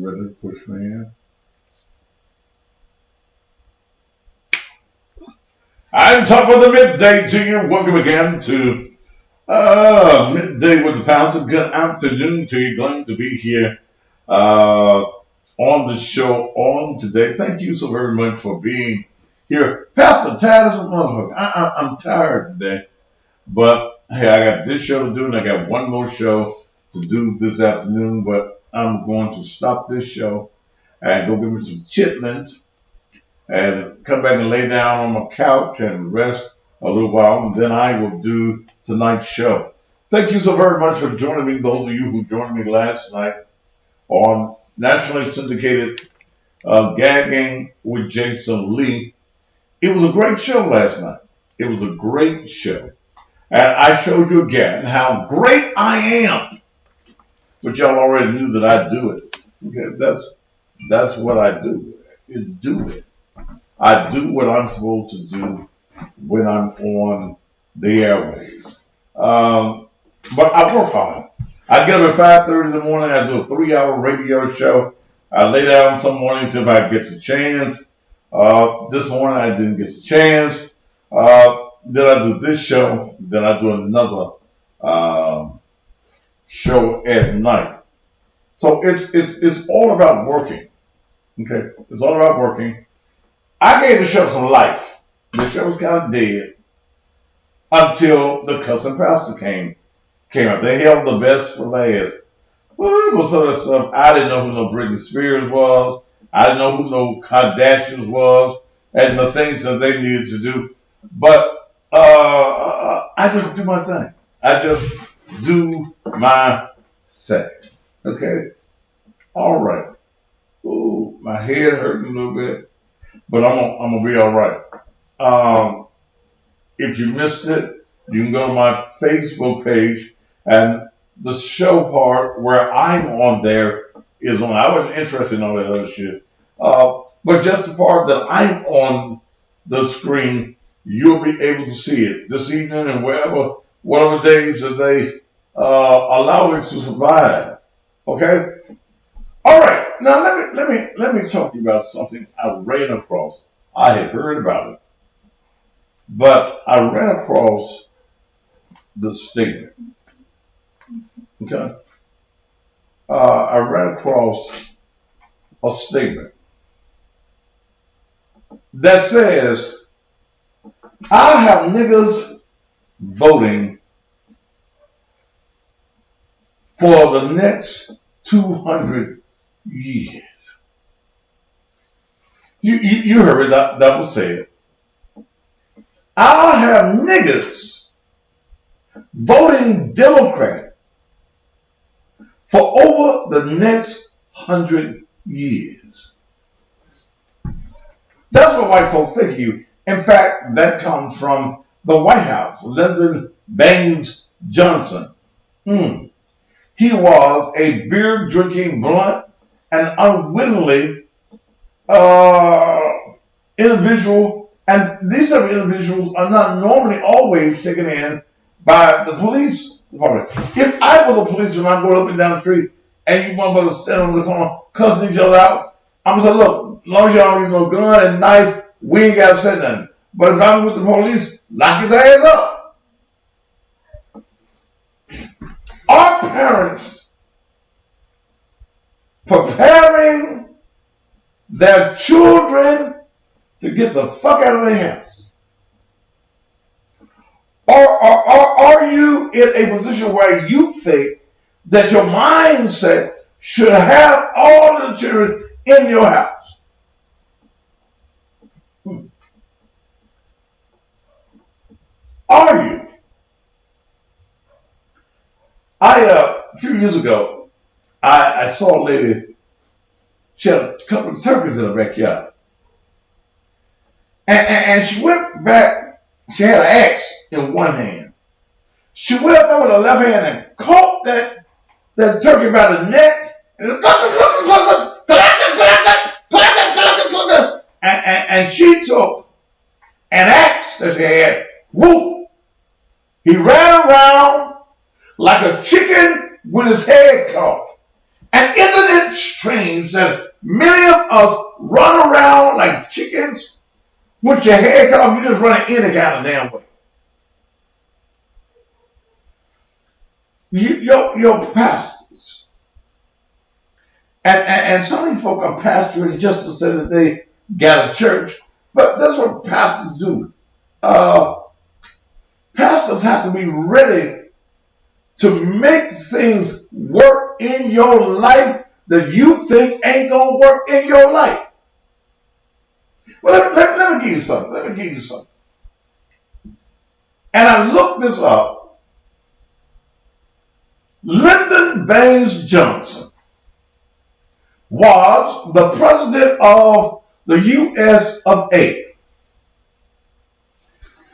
ready to push me in. I'm top of the midday to you. Welcome again to Midday with the Pounds. Good afternoon to you. Glad to be here on the show on today. Thank you so very much for being here. Pastor Tad is a motherfucker. I'm tired today. But hey, I got this show to do and I got one more show to do this afternoon. But I'm going to stop this show and go give me some chitlins and come back and lay down on my couch and rest a little while, and then I will do tonight's show. Thank you so very much for joining me, those of you who joined me last night on nationally syndicated Gagging with Jason Lee. It was a great show last night. It was a great show. And I showed you again how great I am. But y'all already knew that I do it. Okay, that's what I do. Is do it. I do what I'm supposed to do when I'm on the airwaves. But I work hard. I get up at 5:30 in the morning. I do a 3-hour radio show. I lay down some mornings if I get the chance. This morning I didn't get the chance. Then I do this show. Then I do another show at night. So it's all about working. Okay, it's all about working. I gave the show some life. The show was kind of dead until the cussing pastor came up. They held the best for last. Well, it was some of that stuff. I didn't know who no Britney Spears was. I didn't know who no Kardashians was, and the things that they needed to do. But I just do my thing. I just do my thing. Okay? All right. Ooh, my head hurting a little bit, but I'm gonna be all right. If you missed it, you can go to my Facebook page, and the show part where I'm on there is on. I wasn't interested in all that other shit, but just the part that I'm on the screen, you'll be able to see it this evening and whatever days that they allow it to survive. Okay. All right. Now let me talk to you about something I ran across. I had heard about it, but I ran across the statement. Okay, I ran across a statement that says, "I have niggas voting for the next 200 years." You heard it, that was said. I'll have niggas voting Democrat for over the next 100 years. That's what white folks think of you. In fact, that comes from the White House, Lyndon Baines Johnson. He was a beer-drinking, blunt, and unwittingly individual, and these type of individuals are not normally always taken in by the police department. If I was a policeman, I'm going up and down the street, and you motherfuckers standing on the corner cussing each other out, I'm going to say, look, as long as y'all use no gun and knife, we ain't got to say nothing. But if I'm with the police, lock his ass up. Our parents preparing their children to get the fuck out of their house. Or are you in a position where you think that your mindset should have all the children in your house? Are you? A few years ago, I saw a lady. She had a couple of turkeys in her backyard. And she went back, she had an axe in one hand. She went up there with her left hand and caught that turkey by the neck. And she took an axe that she had, whoop. He ran around like a chicken with his head caught. And isn't it strange that many of us run around like chickens with your head cut off? You just run any kind of damn way. Your pastors. And some of these folk are pastoring just to say that they got a church. But that's what pastors do. Pastors have to be ready to make things work in your life that you think ain't going to work in your life. Well, let me give you something. And I looked this up. Lyndon Baines Johnson was the president of the U.S. of A.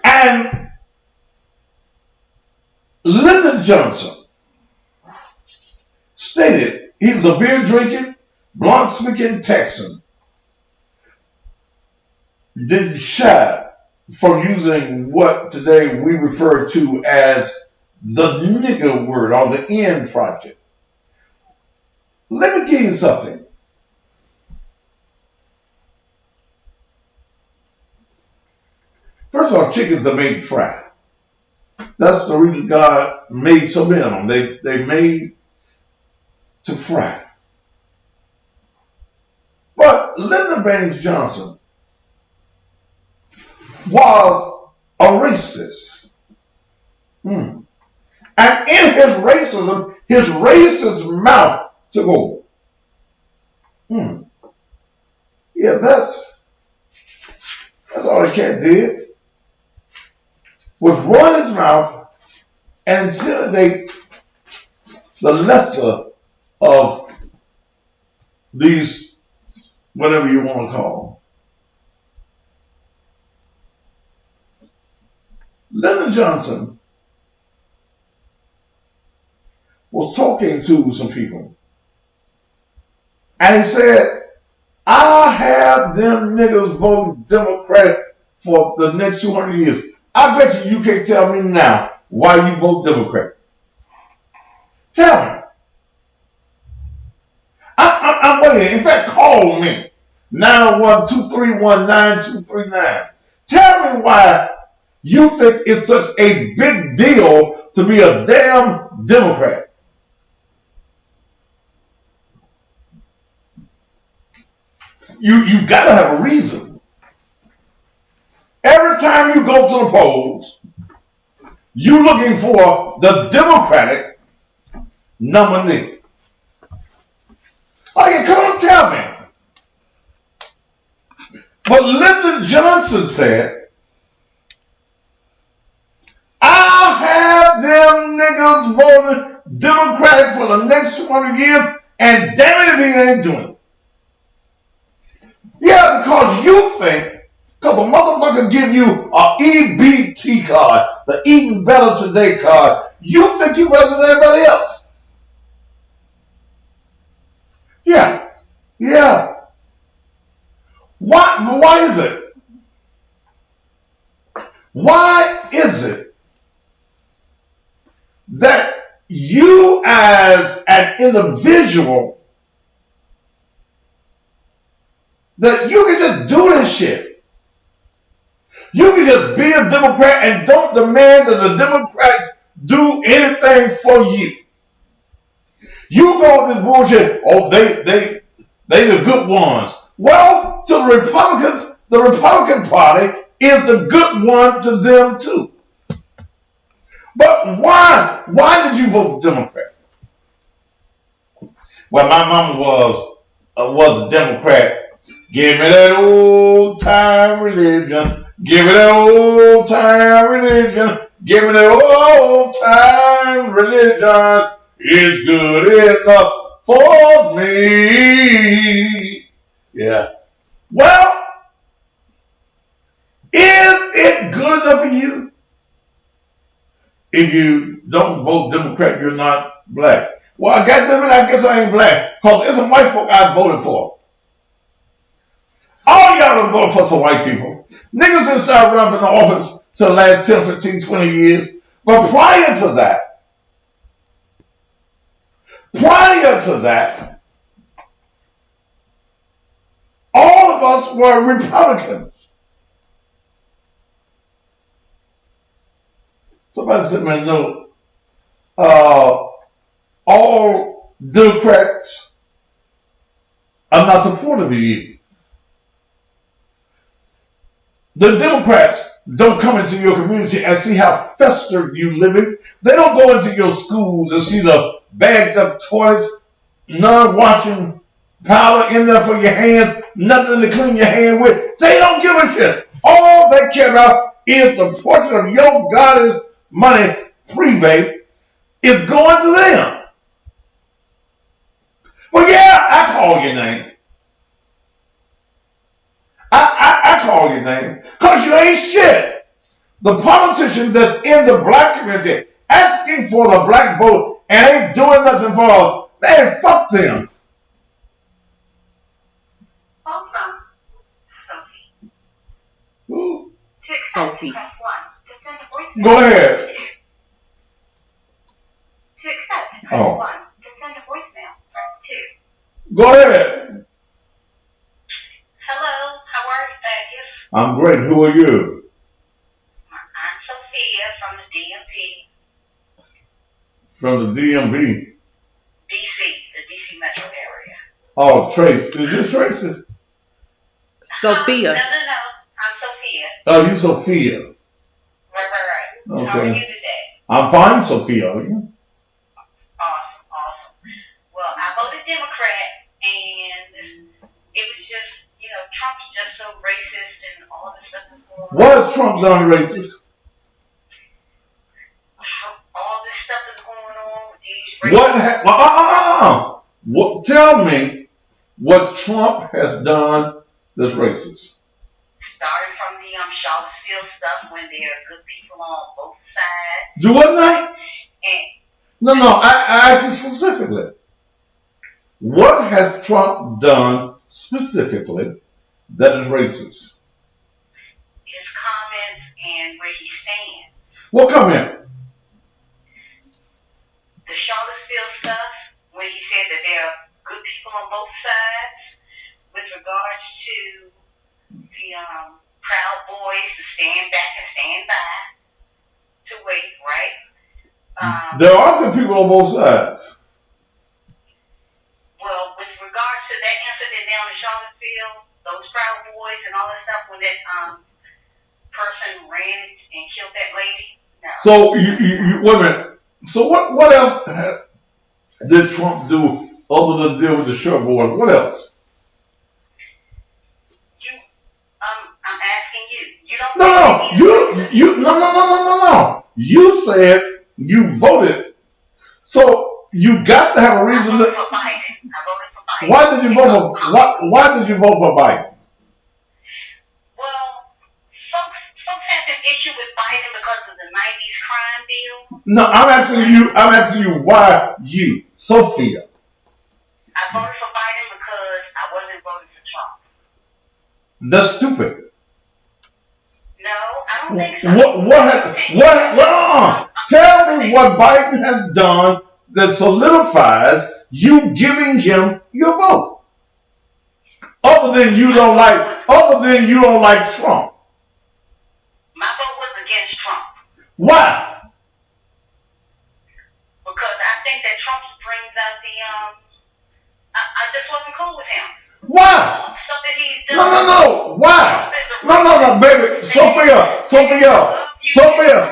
And Lyndon Johnson stated he was a beer drinking, blunt speaking Texan. Didn't shy from using what today we refer to as the nigger word or the N project. Let me give you something. First of all, chickens are made to fry. That's the reason God made so many of them. They made to fry. But Lyndon Baines Johnson was a racist. And in his racist mouth took over. Yeah, that's all the cat did. Was run his mouth and intimidate the lesser of these, whatever you want to call them. Lyndon Johnson was talking to some people, and he said, I'll have them niggas voting Democrat for the next 200 years. I bet you can't tell me now why you vote Democrat. Tell me. I'm waiting. In fact, call me. 901-231-9239. Tell me why you think it's such a big deal to be a damn Democrat. You gotta have a reason. Every time you go to the polls, you looking for the Democratic nominee. Oh, you come and tell me. But Lyndon Johnson said, I'll have them niggas voting Democratic for the next 200 years, and damn it if he ain't doing it. Yeah, because you think, because a motherfucker give you a EBT card, the Eating Better Today card, you think you better than everybody else. Yeah. Why is it? Why is it that you as an individual, that you can just do this shit? You can just be a Democrat and don't demand that the Democrats do anything for you. You go with this bullshit, oh, they the good ones. Well, to the Republicans, the Republican Party is the good one to them too. But why did you vote Democrat? Well, my mama was a Democrat. Give me that old time religion. Give me that old time religion. Give me that old time religion. It's good enough for me. Yeah. Well, is it good enough for you? If you don't vote Democrat, you're not black. Well, I guess I ain't black. Because it's some white folk I voted for. All y'all done voted for some white people. Niggas didn't start running for the office till the last 10, 15, 20 years. But prior to that, of us were Republicans. Somebody sent me a note. All Democrats are not supportive of you. The Democrats don't come into your community and see how festered you live in. They don't go into your schools and see the bagged up toilets, non-washing powder in there for your hands, nothing to clean your hand with. They don't give a shit. All they care about is the portion of your God's money, private, is going to them. Well, yeah, I call your name. I call your name because you ain't shit. The politician that's in the black community asking for the black vote and ain't doing nothing for us, man, fuck them. Who? Sophie. Go ahead. Oh. Go ahead. Hello, how are you, Thaddeus? I'm great. Who are you? I'm Sophia from the DMV. From the DMV? DC, the DC metro area. Oh, Trace. Is this Tracy? Sophia. No. I'm Sophia. Oh, you Sophia. Right. Okay. How are you today? I'm fine, Sophia. Are you? Awesome. Well, I voted Democrat, and it was just, Trump's just so racist and all this stuff is going on. What has Trump done racist? All this stuff is going on with these What? What? Tell me what Trump has done that's racist. Starting from the Charlottesville stuff when there are good people on both sides. Do what now? And No. I asked you specifically. What has Trump done specifically that is racist? his comments and where he stands. What comment? The Charlottesville stuff, when he said that there are good people on both sides, with regards to the Proud Boys to stand back and stand by to wait, right? There are good people on both sides. Well, with regards to that incident down in Charlottesville, those Proud Boys and all that stuff, when that person ran and killed that lady, no. So you wait a minute. So what else did Trump do other than deal with the short boys? What else? I'm asking you. You don't. No. You said you voted, so you got to have a reason I voted to. for Biden. I voted for Biden. Why did you vote for? Why did you vote for Biden? Well, folks have an issue with Biden because of the '90s crime deal. No, I'm asking you why you, Sophia. I voted for Biden because I wasn't voting for Trump. That's stupid. No, I don't think so. What? Tell me what Biden has done that solidifies you giving him your vote. Other than you don't like Trump. My vote was against Trump Why? because I think that Trump brings out the I just wasn't cool with him. Why? Stuff that he's done. No. Why? No, baby. Sophia.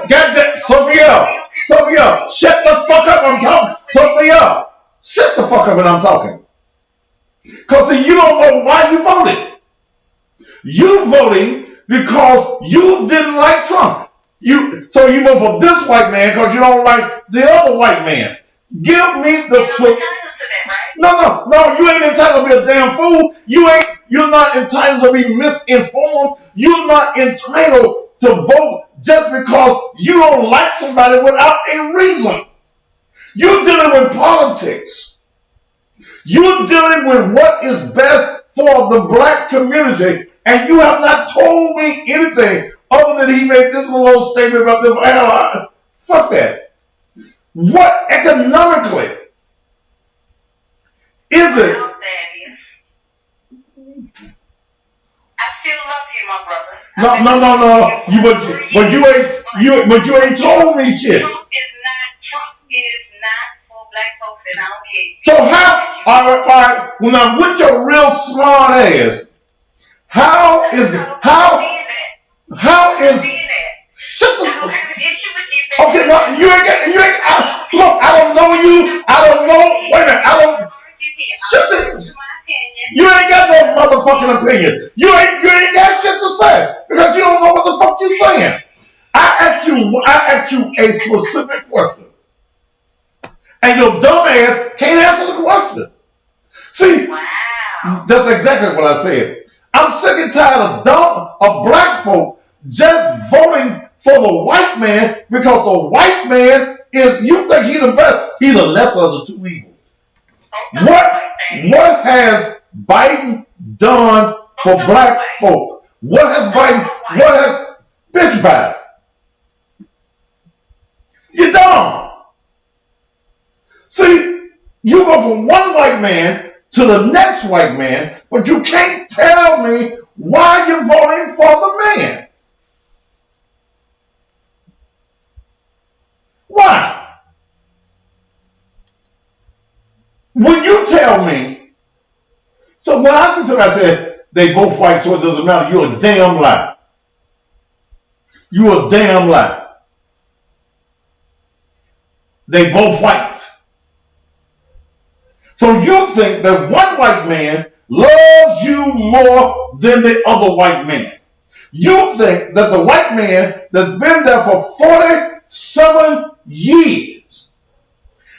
Goddamn, Sophia. Shut the fuck up. I'm talking. Sophia. Shut the fuck up and I'm talking. Because you don't know why you voted. You voting because you didn't like Trump. So you vote for this white man because you don't like the other white man. Give me the switch. No, you ain't entitled to be a damn fool. You're not entitled to be misinformed. You're not entitled to vote just because you don't like somebody without a reason. You're dealing with politics. You're dealing with what is best for the black community, and you have not told me anything other than he made this little statement about the fuck that. What economically is it? my brother. No. But you ain't told me shit. Trump is not for black folks, and I don't care. So how? All right. Well, now, with your real smart ass, how is? Shut the. Okay, no, you ain't. Look, I don't know you. I don't know. Wait a minute. I don't. Shut the. You ain't got no motherfucking opinion. You ain't got shit to say because you don't know what the fuck you're saying. I asked you a specific question, and your dumb ass can't answer the question. See, that's exactly what I said. I'm sick and tired of black folk just voting for the white man because the white man is, you think he's the best. He's the lesser of the two evils. What has Biden done for black folk? What has bitch Biden? You're dumb. See, you go from one white man to the next white man, but you can't tell me why you're voting for the man. Why? When you tell me, so when I see somebody say they both white, so it doesn't matter, you're a damn lie. You're a damn lie. They both white. So you think that one white man loves you more than the other white man. You think that the white man that's been there for 47 years,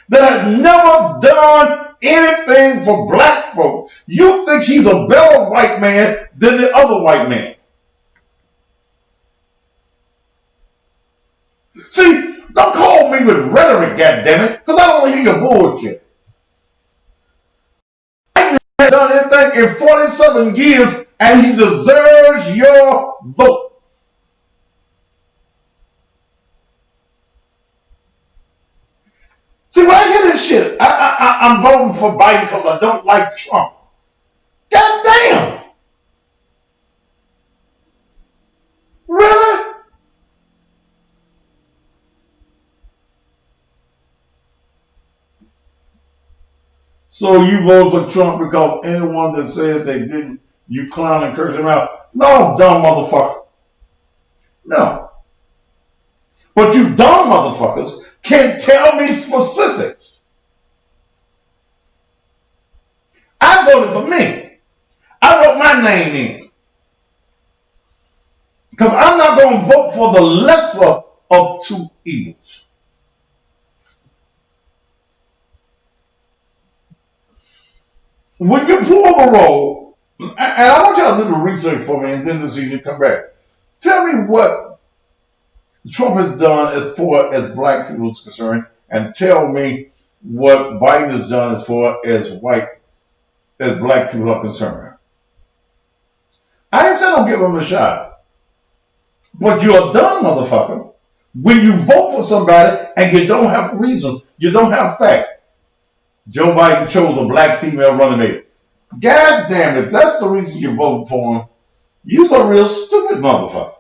that has never done anything for black folk, you think he's a better white man than the other white man. See, don't call me with rhetoric, goddammit, because I don't want to hear your bullshit. He hasn't done anything in 47 years, and he deserves your vote. See, when I hear this shit, I'm voting for Biden because I don't like Trump. God damn! Really? So you vote for Trump because anyone that says they didn't, you clown and curse him out? No, dumb motherfucker. No. But you dumb motherfuckers can't tell me specifics. I voted for me. I wrote my name in. Because I'm not going to vote for the lesser of two evils. When you pull the roll, and I want y'all to do the research for me and then this evening come back. Tell me what Trump has done as far as black people is concerned, and tell me what Biden has done as far as black people are concerned. I didn't say don't give him a shot. But you're a dumb motherfucker when you vote for somebody and you don't have reasons, you don't have fact. Joe Biden chose a black female running mate. God damn it, that's the reason you vote for him. You're a real stupid motherfucker.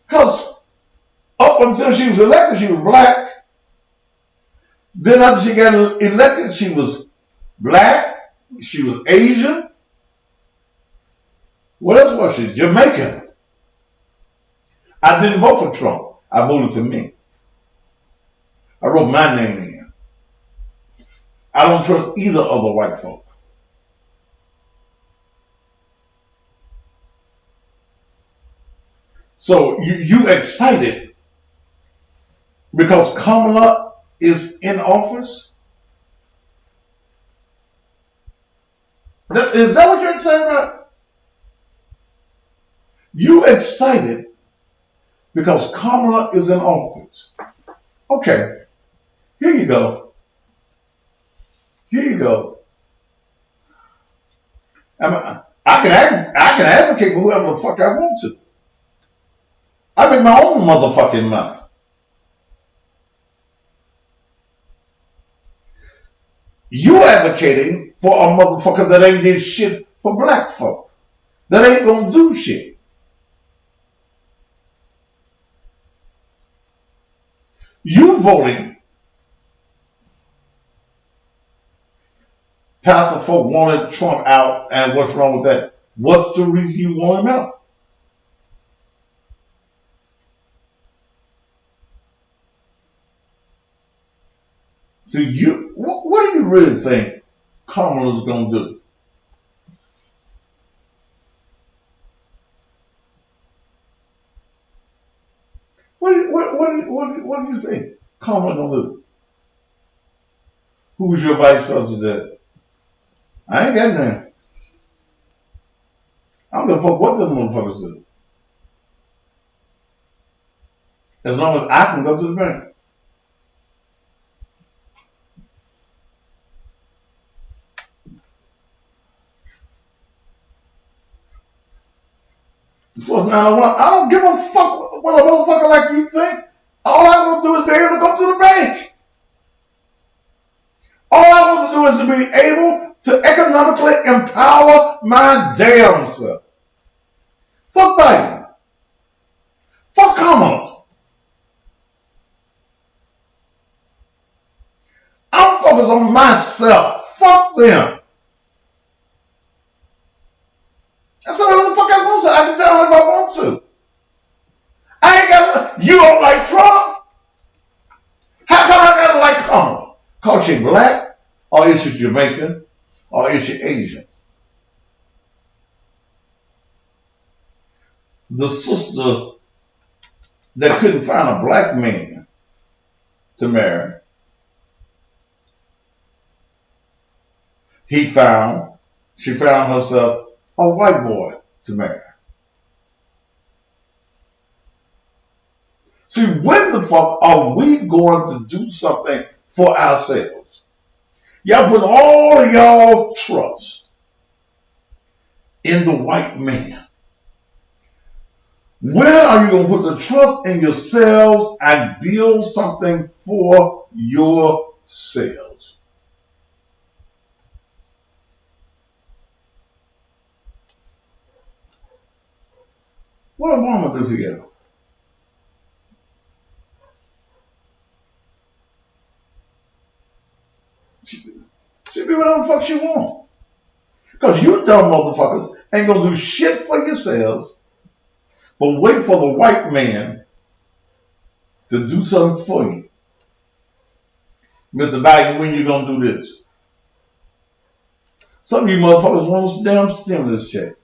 Because up until she was elected, she was black. Then after she got elected, she was black. She was Asian. What else was she? Jamaican. I didn't vote for Trump. I voted for me. I wrote my name in. I don't trust either of the white folk. So you excited because Kamala is in office? Is that what you're excited about? You excited because Kamala is in office. Okay, here you go. Here you go. I can advocate for whoever the fuck I want to. I make my own motherfucking money. You advocating for a motherfucker that ain't did shit for black folk. That ain't gonna do shit. You voting. Pastor folk wanted Trump out, and what's wrong with that? What's the reason you want him out? So what do you really think Kamala's gonna do? What do you think Kamala gonna do? Who's your vice president? I ain't got nothing. I don't give a fuck what them motherfuckers do. As long as I can go to the bank. So it's 901. I don't give a fuck what a motherfucker like you think. All I want to do is be able to go to the bank. All I want to do is to be able to economically empower my damn self. Fuck Biden. Fuck Kamala. I'm focused on myself. Fuck them. That's what the fuck I want to say. I can tell them if I want to. I ain't got. You don't like Trump? How come I gotta like Kamala? Cause she black, or is she Jamaican, or is she Asian? The sister that couldn't find a black man to marry, she found herself a white boy to marry. See, when the fuck are we going to do something for ourselves? Y'all put all of y'all trust in the white man. When are you going to put the trust in yourselves and build something for yourselves? What a woman do for you? She be whatever the fuck she want. Because you dumb motherfuckers ain't going to do shit for yourselves, but wait for the white man to do something for you. Mr. Biden, when you going to do this? Some of you motherfuckers want some damn stimulus check.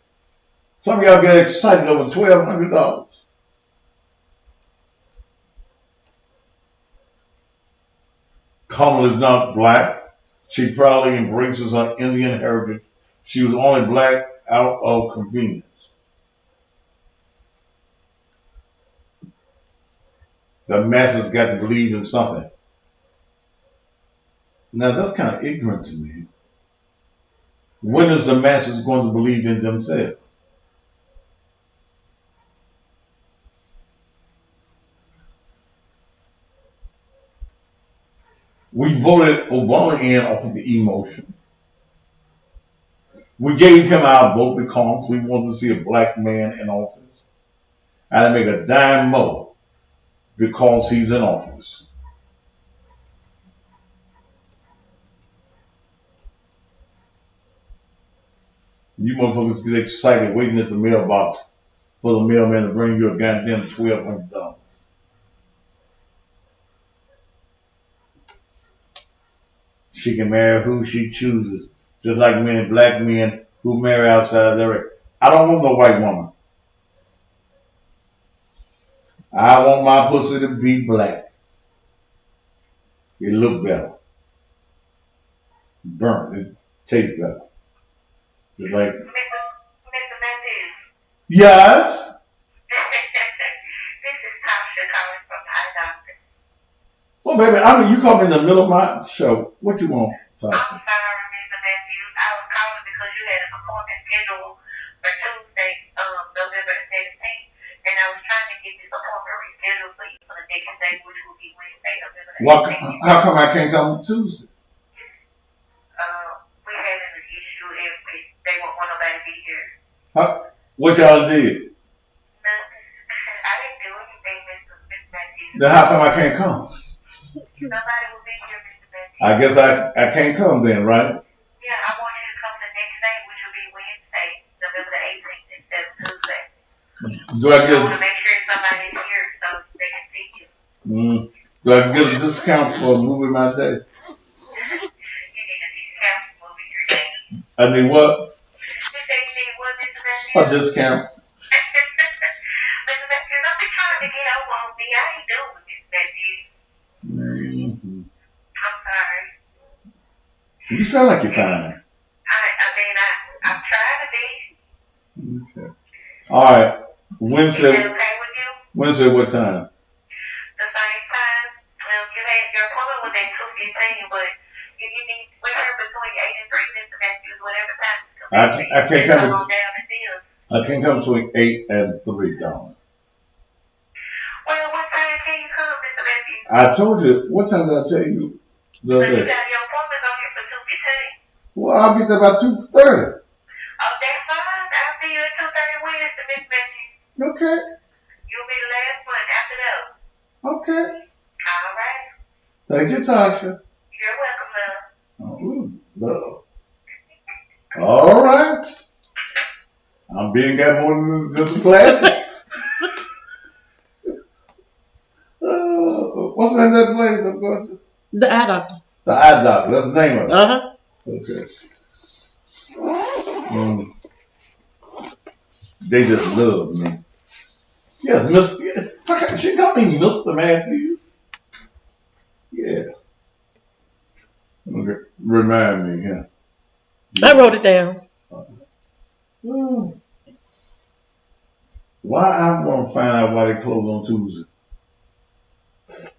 Some of y'all get excited over $1,200. Kamala is not black. She proudly embraces her Indian heritage. She was only black out of convenience. The masses got to believe in something. Now that's kind of ignorant to me. When is the masses going to believe in themselves? We voted Obama in off of the emotion. We gave him our vote because we wanted to see a black man in office. I didn't make a dime more because he's in office. You motherfuckers get excited waiting at the mailbox for the mailman to bring you a goddamn $1,200. She can marry who she chooses, just like many black men who marry outside their race. I don't want no white woman. I want my pussy to be black. It look better. Burnt. It tastes better. Just like. Mr. Matthews. Yes. This is Tasha calling from High Doctor. Well, baby, I mean, you called me in the middle of my show. What you want, Tasha? I'm sorry, Mr. Matthews. I was calling because you had an appointment scheduled for Tuesday, November the 17th, and I was trying to get this appointment rescheduled for you for the next day, which will be Wednesday, November the 18th. How come I can't come Tuesday? be here. What y'all did? Nothing. I didn't do anything, Mr. Matthews. Then how come I can't come? Nobody will be here, Mr. Matthews. I guess I can't come then, right? Yeah, I want you to come the next day, which will be Wednesday, November the 18th, instead of Tuesday. Do I I get? want to make sure somebody's here so they can see you. Do I get a discount for moving my day? You need a discount for moving your day. I mean what? You say you need what, Mr. A Matthews? discount. Mr. Matthews, don't be trying to get over on me. I ain't doing this, Matthews. Mm-hmm. I'm sorry. You sound like you're fine. I'm trying to be. Okay. All right. Is that Wednesday. okay with you? Wednesday. What time? The same time. Well, your appointment was at 2:15, but if you need whatever between 8 and 3, Mr. Matthews, whatever time. I can't come. On down and see us. I can't come between 8 and 3, darling. Well, what time can you come, Mr. Matthews? I told you. What time did I tell you the But other you day? got your appointment on here for 2:15. Well, I'll be there about 2:30. Oh, that's fine. I'll see you at 2:30 Wednesday, Mr. Matthews. Okay. You'll be the last one after that. Okay. All right. Thank you, Tasha. You're welcome, love. Oh, love. All right. I'm being got more than just a classic. What's the name of that place I'm going to? The eye doctor. The Eye Doctor. That's the name of it. Uh-huh. Okay. They just love me. Yes, Mr. Yes. How can she call me Mr. Matthews? Yeah. Okay. Remind me, yeah. I wrote it down. Why I'm gonna find out why they close on Tuesday.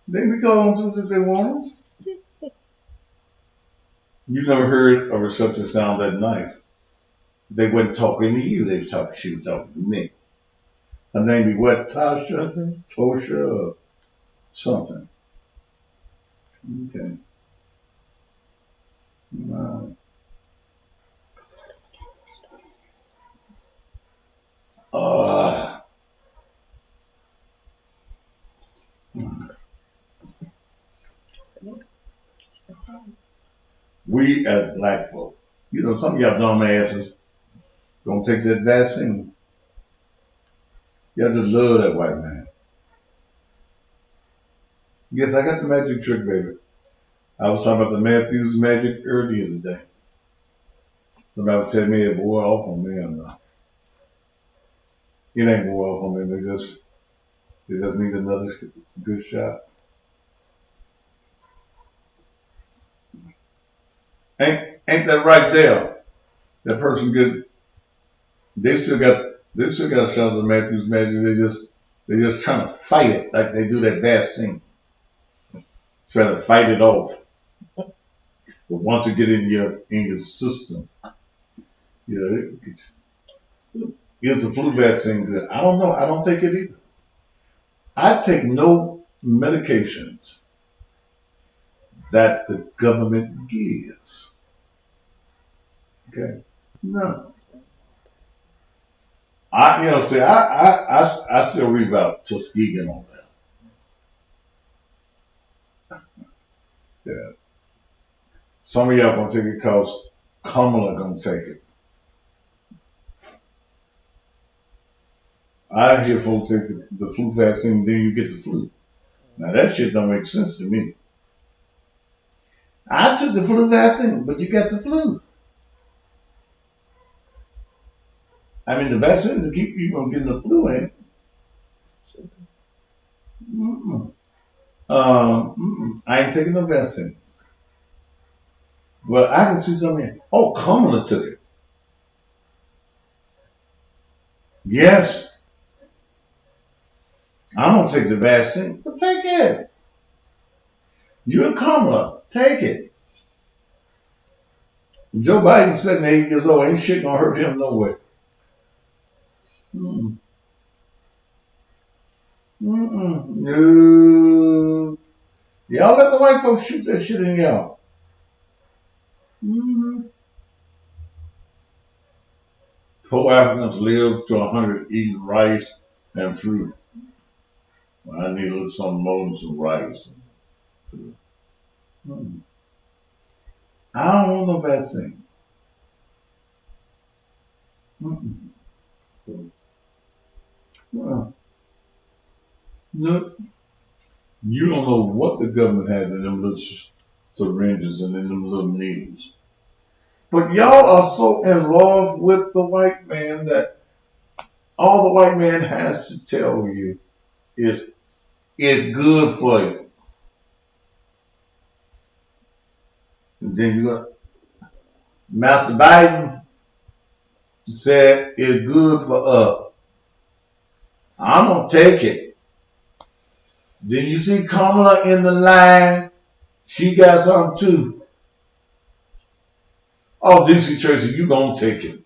They be closed on Tuesday if they want us. You never heard a reception sound that nice. They wasn't talking to you, she was talking to me. Her name be what, Tasha? Mm-hmm. Tosha, something. Okay. Wow. We as black folk, you know, some of y'all dumb asses don't take that vaccine. Y'all just love that white man. Yes, I got the magic trick, baby. I was talking about the Matthews magic earlier today. Somebody would tell me it wore off on me or not. It ain't wore off on me. They just need another good shot. Ain't that right there? That person good. They still got a shot of the Matthews magic. They just trying to fight it like they do that vaccine. Try to fight it off. But once it get in your system, you know, is the flu vaccine good? I don't know. I don't take it either. I take no medications that the government gives. Okay? No. I still read about Tuskegee and all that. Yeah. Some of y'all gonna take it because Kamala gonna take it. I hear folks take the flu vaccine, then you get the flu. Now that shit don't make sense to me. I took the flu vaccine, but you got the flu. I mean, the vaccine to keep you from getting the flu, ain't it? I ain't taking no vaccine. But I can see something. Oh, Kamala took it. Yes. I'm gonna take the vaccine, but take it. You and Kamala, take it. Joe Biden, 78 years old, ain't shit gonna hurt him no way. No. Y'all let the white folks shoot that shit in y'all. Poor Africans live to 100 eating rice and fruit. Well, I need a little something more than some rice. Hmm. I don't want no bad thing. Mm-mm. So, well, look, you don't know what the government has in them little syringes and in them little needles. But y'all are so in love with the white man that all the white man has to tell you is it's good for you. And then you got Master Biden said it's good for us. I'm gonna take it. Then you see Kamala in the line. She got something too. Oh, DC Tracy, you gonna take it.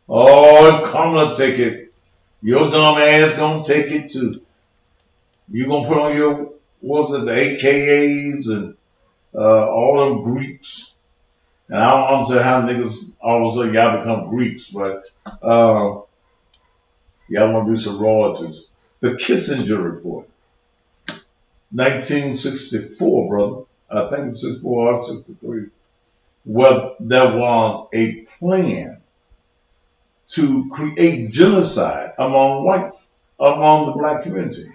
Oh, if Kamala take it, your dumb ass gonna take it too. You gonna put on your, what was it, the AKAs and all them Greeks. And I don't understand how niggas all of a sudden y'all become Greeks, but y'all want to do some royalties. The Kissinger Report, 1964, brother. I think it's 64 or 63. Well, there was a plan to create genocide among the black community.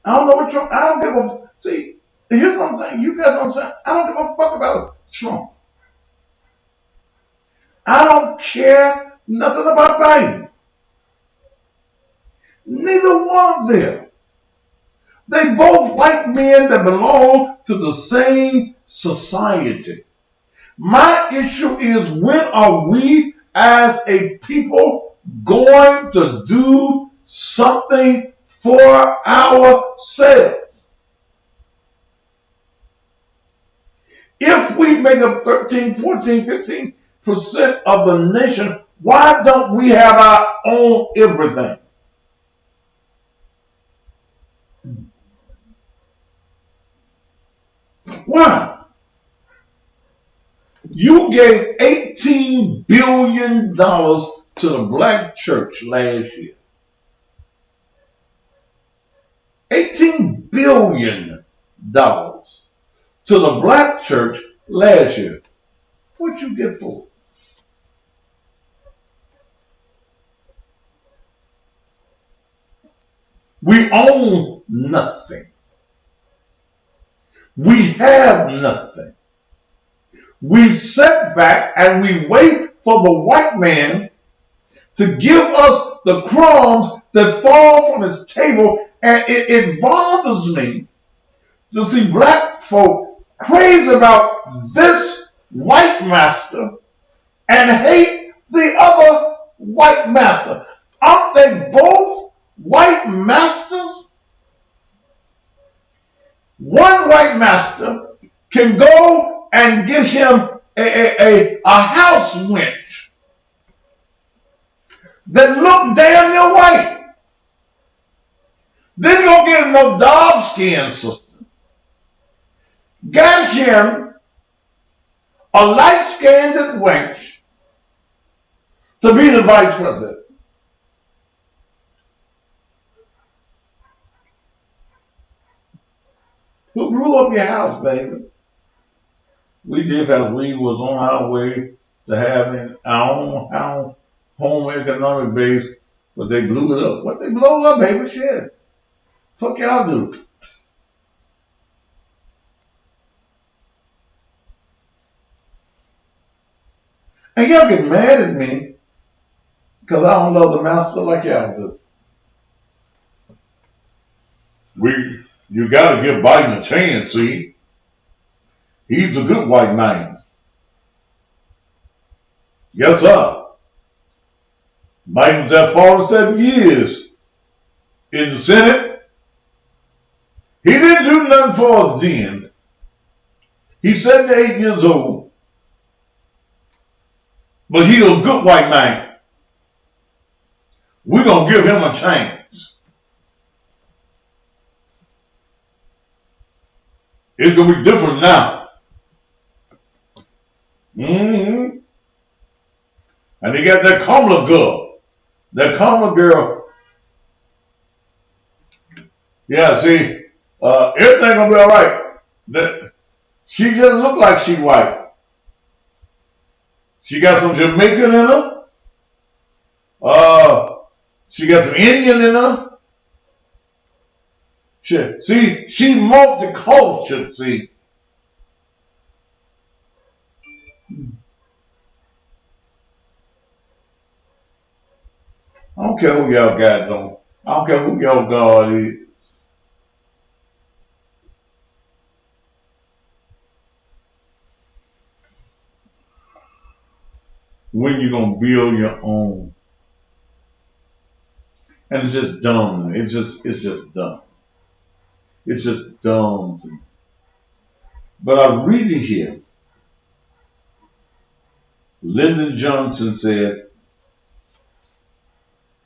I don't know what Trump, I don't give a, see, here's what I'm saying, you guys know what I'm saying, I don't give a fuck about Trump. I don't care nothing about Biden. Neither one of them. They both white men that belong to the same society. My issue is, when are we as a people going to do something for ourselves? If we make up 13, 14, 15% of the nation, why don't we have our own everything? Why? You gave $18 billion to the black church last year. $18 billion to the black church last year. What'd you get for it? We own nothing. We have nothing. We sit back and we wait for the white man to give us the crumbs that fall from his table, and it bothers me to see black folk crazy about this white master and hate the other white master. Aren't they both white masters? One white master can go and get him a house wench that look damn near white. Then you don't get him no dog skin sister. Got him a light-skinned wench to be the vice president. Who blew up your house, baby? We did, because we was on our way to having our own home economic base, but they blew it up. What they blow up, baby? Shit. Fuck y'all do. And y'all get mad at me because I don't love the master like y'all do. You gotta give Biden a chance, see? He's a good white man. Yes, sir. Biden's at 47 years in the Senate. He didn't do nothing for us then. He's 78 years old. But he's a good white man. We're going to give him a chance. It's going to be different now. And they got that Kamala girl. That Kamala girl. Yeah, see, everything gonna be all right. She just look like she white. She got some Jamaican in her. She got some Indian in her. She multicultural. See, I don't care who y'all got though. I don't care who y'all God is. When you gonna build your own? And it's just dumb. It's just dumb. It's just dumb to me. But I read it here. Lyndon Johnson said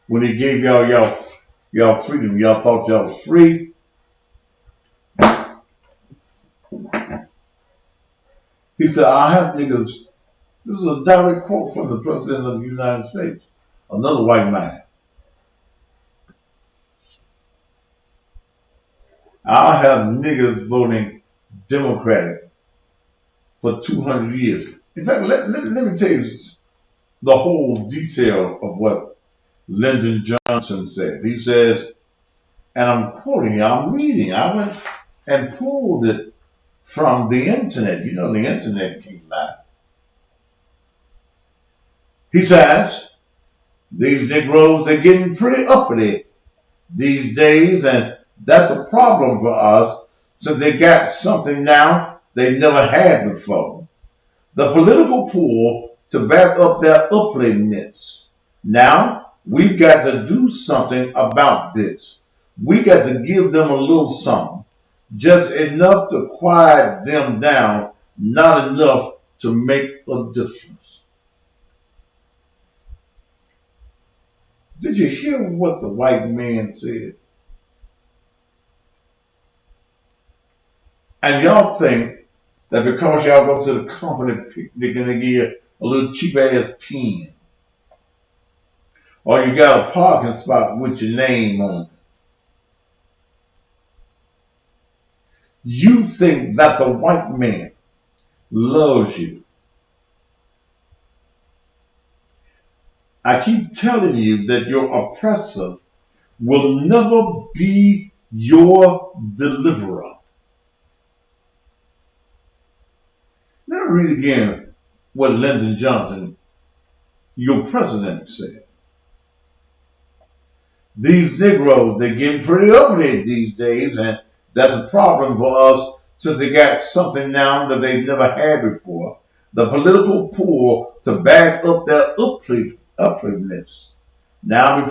when he gave y'all freedom, y'all thought y'all was free. He said, I have niggas. This is a direct quote from the President of the United States, another white man. I'll have niggas voting Democratic for 200 years. In fact, let me tell you the whole detail of what Lyndon Johnson said. He says, and I'm quoting, I'm reading, I went and pulled it from the internet. You know, the internet can't lie. He says, these Negroes, they're getting pretty uppity these days, and that's a problem for us since they got something now they never had before. The political pull to back up their uppityness. Now, we've got to do something about this. We got to give them a little something, just enough to quiet them down, not enough to make a difference. Did you hear what the white man said? And y'all think that because y'all go to the company picnic, they're going to give you a little cheap ass pen. Or you got a parking spot with your name on it. You think that the white man loves you. I keep telling you that your oppressor will never be your deliverer. Let me read again what Lyndon Johnson, your president, said. These Negroes, they're getting pretty ugly these days, and that's a problem for us since they got something now that they've never had before. The political pull to back up their uprightness. Now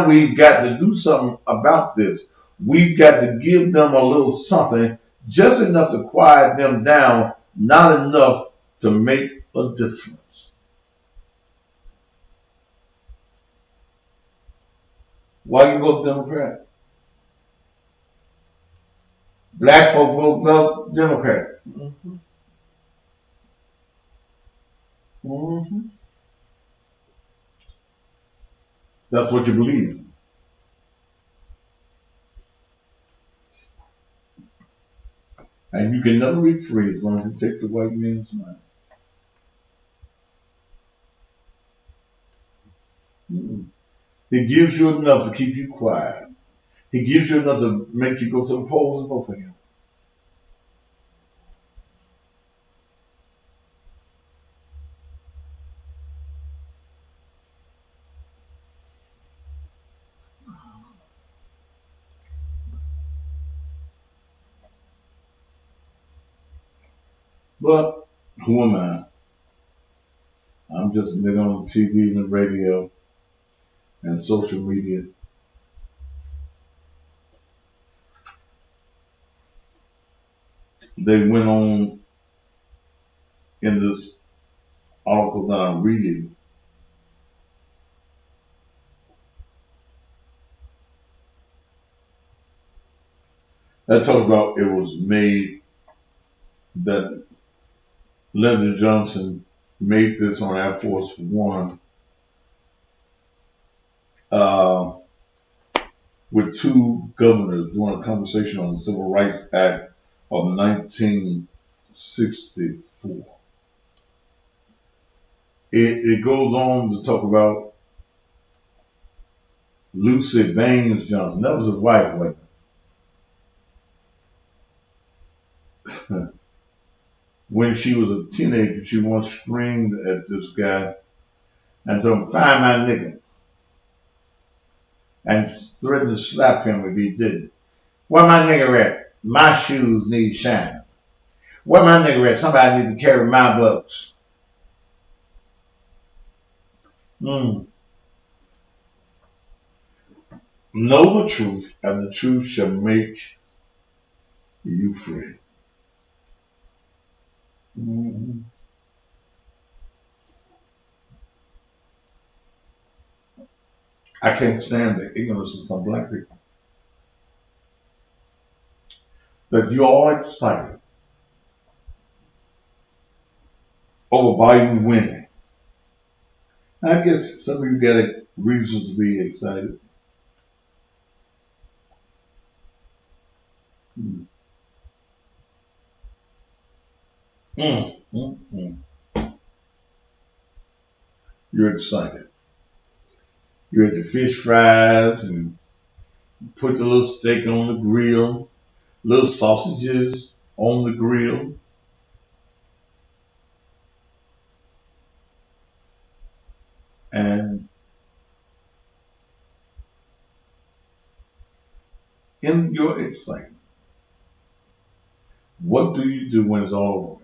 we've got to do something about this. We've got to give them a little something, just enough to quiet them down, not enough to make a difference. Why you vote Democrat? Black folk vote Democrat. Mm-hmm. Mm-hmm. That's what you believe. And you can never be free as long as you take the white man's money. Mm-mm. He gives you enough to keep you quiet. He gives you enough to make you go to the polls and vote for him. But who am I? I'm just a nigga on the TV and the radio and social media. They went on in this article that I'm reading. That talks about it was made that Lyndon Johnson made this on Air Force One uh, with two governors during a conversation on the Civil Rights Act of 1964. It goes on to talk about Lucy Baines Johnson. That was his wife, wasn't it? When she was a teenager, she once screamed at this guy and told him, "Find my nigga," and threatened to slap him if he didn't. "Where my nigga at? My shoes need shining. Where my nigga at? Somebody need to carry my books." Mm. Know the truth, and the truth shall make you free. Mm. I can't stand the ignorance of some black people. That you're all excited over Biden winning. I guess some of you got reasons to be excited. Mm. Mm. Mm. Mm. You're excited. You had your fish fries and put the little steak on the grill, little sausages on the grill. And in your excitement, what do you do when it's all over?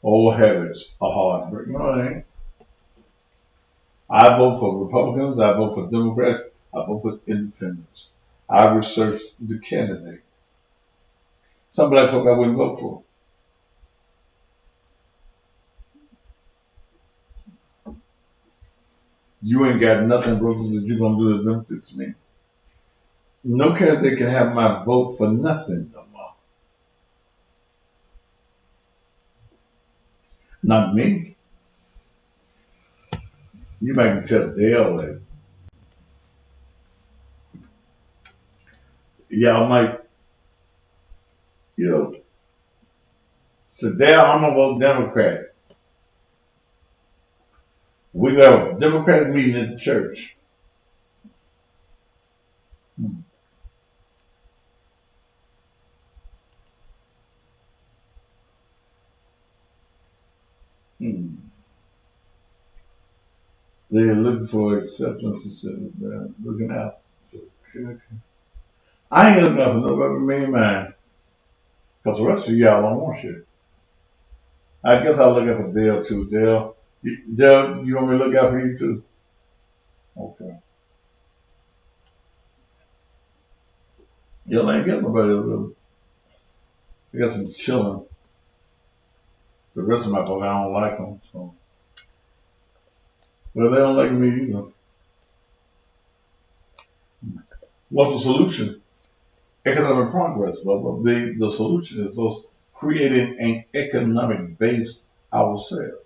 Old habits are hard to break. No, it ain't. I vote for Republicans. I vote for Democrats. I vote for Independents. I research the candidate. Some black folk I wouldn't vote for. You ain't got nothing, brokers, that you're gonna do that benefits me. No candidate can have my vote for nothing no more. Not me. You might tell Dale that. Y'all might, you know, so Dale, I'm gonna vote Democrat. We got a Democratic meeting at the church. Hmm. Hmm. They're looking for acceptance instead of looking out. Okay. I ain't looking out for nobody but me and mine. Because the rest of y'all don't want shit. I guess I'll look out for Dale too. Dale, you want me to look out for you too? Okay. Y'all ain't got nobody else really. I got some chilling. The rest of my folk, I don't like them. So. Well, they don't like me either. What's the solution? Economic progress, brother. The solution is us creating an economic base ourselves.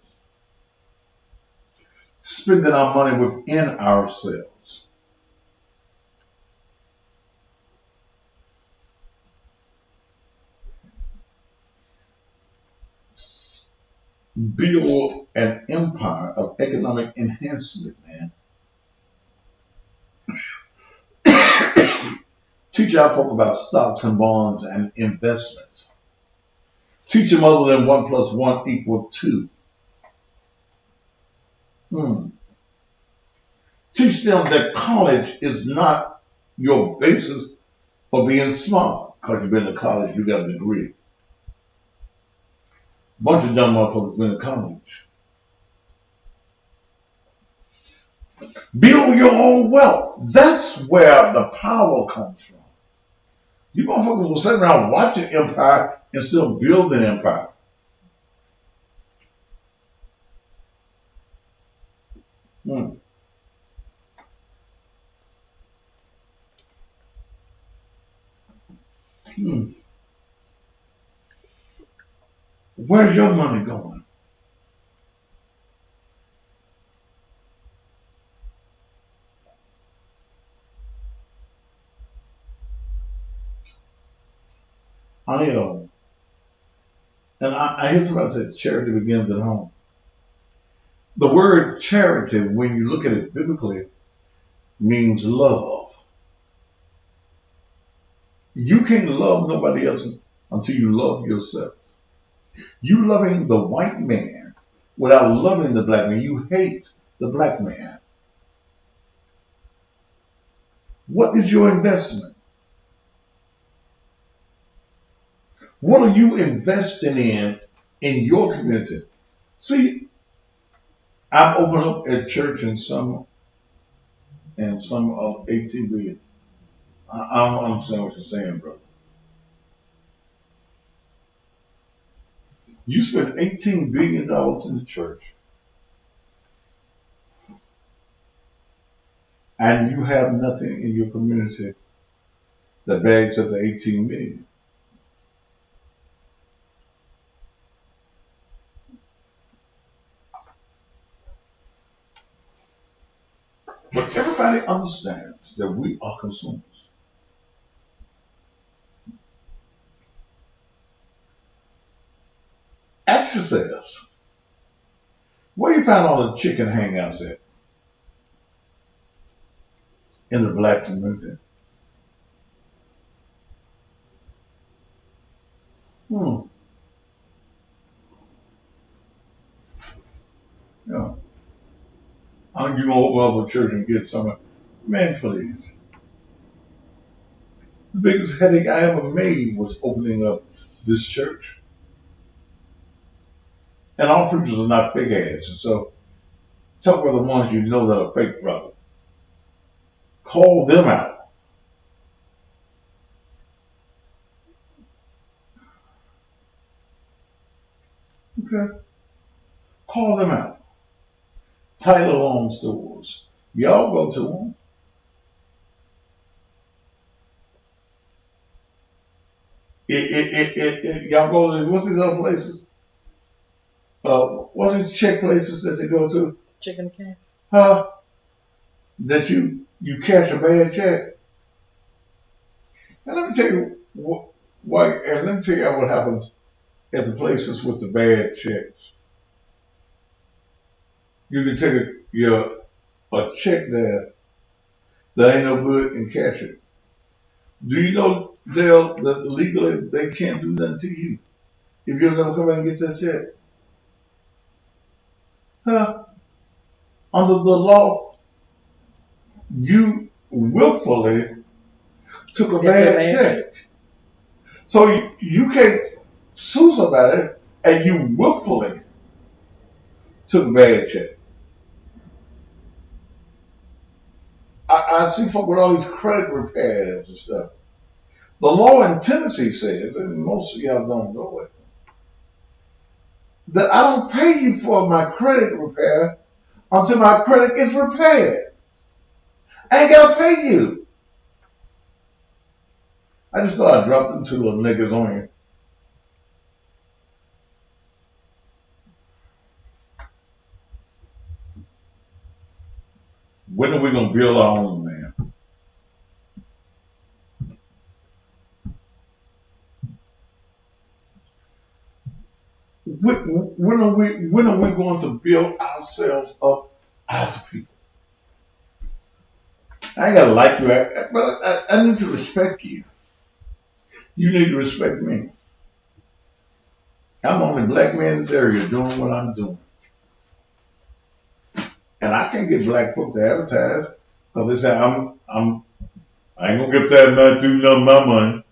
Spending our money within ourselves. Build an empire of economic enhancement, man. Teach our folk about stocks and bonds and investments. Teach them other than 1+1 = 2. Hmm. Teach them that college is not your basis for being smart. Because you've been to college, you got a degree. Bunch of dumb motherfuckers been to college. Build your own wealth. That's where the power comes from. You motherfuckers will sit around watching empire and still build an empire. Hmm. Hmm. Where's your money going? I and I hear somebody say charity begins at home. The word charity, when you look at it biblically, means love. You can't love nobody else until you love yourself. You loving the white man without loving the black man, you hate the black man. What is your investment? What are you investing in your community? See, I've opened up a church in some of 18 billion. I don't understand what you're saying, brother. You spend $18 billion in the church and you have nothing in your community that bags up to 18 million. But everybody understands that we are consumers. Ask yourselves, where you find all the chicken hangouts at in the black community? Hmm. Yeah. I'm you gonna open up a church and get some. Man, please. The biggest headache I ever made was opening up this church. And all preachers are not fake asses. So talk about the ones you know that are fake, brother. Call them out. Okay? Call them out. Tyler Long stores. Y'all go to them. Y'all go to, what's these other places? What's these check places that they go to? Chicken can. Huh? That you cash a bad check. And let me tell you why. And let me tell you what happens at the places with the bad checks. You can take a check there that ain't no good and cash it. Do you know that legally they can't do nothing to you if you'll never come back and get that check? Huh? Under the law, you willfully took a bad check. So you can't sue somebody and you willfully took a bad check. I see folk with all these credit repairs and stuff. The law in Tennessee says, and most of y'all don't know it, that I don't pay you for my credit repair until my credit is repaired. I ain't gotta pay you. I just thought I'd drop them two little niggas on you. When are we gonna build our own, man? When are we going to build ourselves up as people? I ain't gotta like you, but I need to respect you. You need to respect me. I'm the only black man in this area doing what I'm doing. And I can't get black folk to advertise because they say I ain't gonna get that man do none of my money.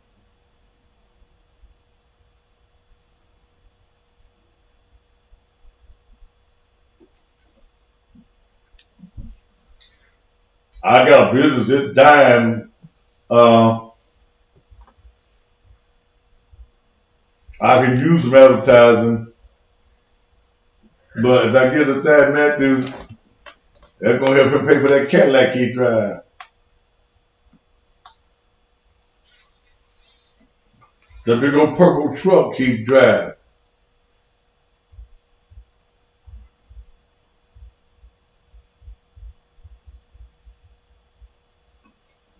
I got a business that's dying. I can use some advertising, but if I get a Thad Matthews, that's gonna help him pay for that Cadillac he drive. The big old purple truck keep driving.